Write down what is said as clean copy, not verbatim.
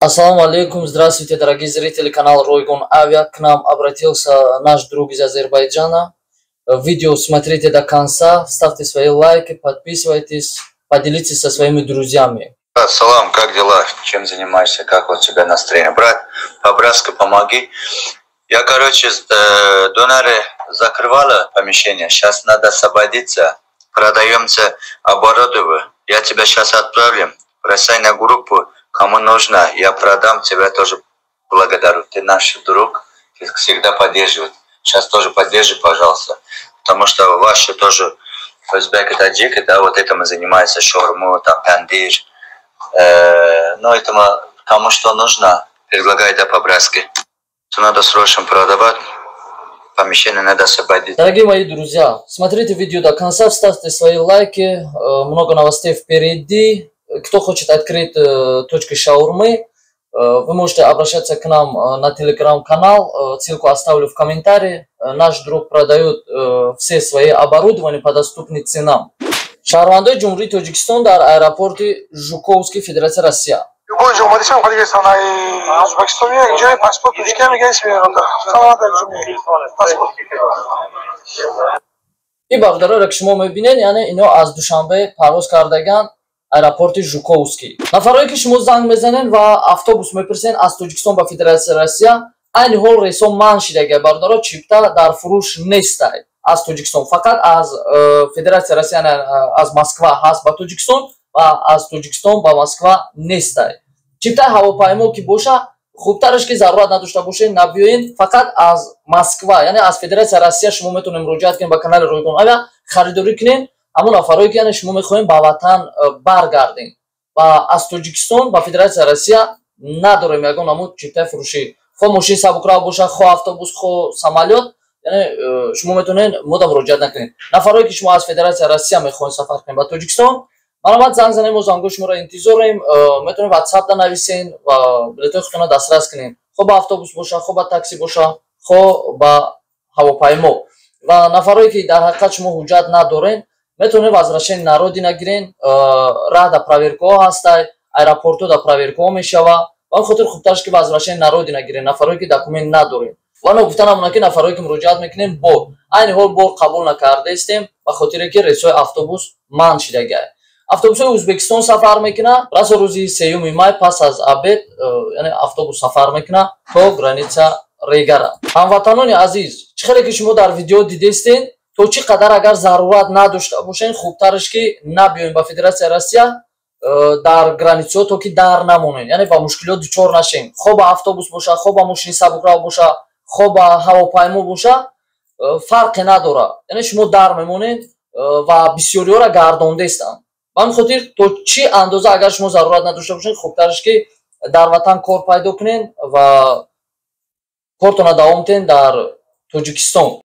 Ассаламу алейкум, здравствуйте, дорогие зрители канала Ройгон Авиа. К нам обратился наш друг из Азербайджана. Видео смотрите до конца, ставьте свои лайки, подписывайтесь, поделитесь со своими друзьями. Салам, как дела? Чем занимаешься? Как у тебя настроение? Брат, по-братски помоги. Я, доноры закрывала помещение. Сейчас надо освободиться. Продаемся оборудование. Я тебя сейчас отправлю. Бросай на группу. Кому нужно, я продам, тебя тоже благодарю. Ты наш друг, ты всегда поддерживает. Сейчас тоже поддержи, пожалуйста. Потому что ваши тоже Узбек таджик, да, вот этим занимается шаурму, там, пандир. Но этому кому что нужно, предлагай, да, по-братски. Надо срочно продавать. Помещение надо освободить. Дорогие мои друзья, смотрите видео до конца, ставьте свои лайки. Много новостей впереди. Кто хочет открыть точку шаурмы, вы можете обращаться к нам на телеграм-канал, ссылку оставлю в комментарии. Наш друг продает все свои оборудования по доступным ценам. Шаҳрвандои Ҷумҳурии Тоҷикистон дар аэропорти Жуковский, Федератсия Россия. این بردارا که شما میبینید یعنی اینا از دوشنبه پرواز کردگان аэропорти Жуковский. Нафарое ки шумо занг мезанен ва автобус мепирсен аз Тоҷикистон ба Федератсия Россия, айни ҳол рейсон манъ шидаги бардоро чипта дар фурӯш нестай аз Тоҷикистон. Фақат аз Федератсия Россия аз Москва ҳаст ба Тоҷикистон ва аз Тоҷикистон ба Москва нестай. Чиптаи ҳавопаймо ки боша, хубтараш ки зарурат надошта бошед набиёед, фақат аз Москва, яъне аз Федератсия Россия шумо метавонед муроҷиат кунед ба канали Ройгон Авиа, харидорӣ кунед. Амон нафарое ки яъне шумо мехоҳем ба ватан баргардем ва аз Тоҷикистон ба Федератсия Россия надорем ягон амон чиптаи фурӯшӣ. Хо мошини сабукрав боша, хо автобус, хо самолёт, яъне шумо метавонед мода муроҷиат накунед. Нафарое ки шумо аз Федератсия Россия мехоҳед сафар кунед ба Тоҷикистон, маромад занг занем, мо зангои шуморо интизорем, метавонед WhatsApp нависен ва билетҳои худтонро дастрас кунед. Хо ба автобус боша, хо ба такси боша, хо ба ҳавопаймо. Ва нафарое ки дар ҳақиқат шумо ҳуҷҷат надорен, метавонед возвращение на родина гирен, раҳ да проверкаҳо ҳастай, аэропортҳо да проверкаҳо мешава. Ва он хотир хубтарш ки возвращение на родина гирен, нафарое ки документ надорем. Вано гуфтанамона ки нафарое ки муроҷиат мекунем бор, айни ҳол бор қабул накардаистем ба хотире ки рейсҳои автобус манъ шидагиай. Автобусҳои Ӯзбекистон сафар мекунад, расо рӯзи 3 май пас аз абед, яъне автобус сафар мекунад то граница Регара. Ҳамватанони азиз, чӣ хеле ки шумо дар видео дидестен, то чӣ қадар агар зарурат надошта бошен, хубтараш ки набиёем ба Федератсия Россия дар границаҳо, то ки дар намонем, яъне ба мушкилот дучор нашем. Хо ба автобус боша, хо ба мошини сабукрав боша, хо ба ҳавопаймо боша, фарқе надорад. Яъне шумо дар мемонед ва бисёриҳоро гардондестанд. Ба ҳамин хотир то чӣ андоза агар шумо зарурат надошта бошед, хубтараш ки дар ватан кор пайдо кунед ва кортона давом диҳед дар Тоҷикистон.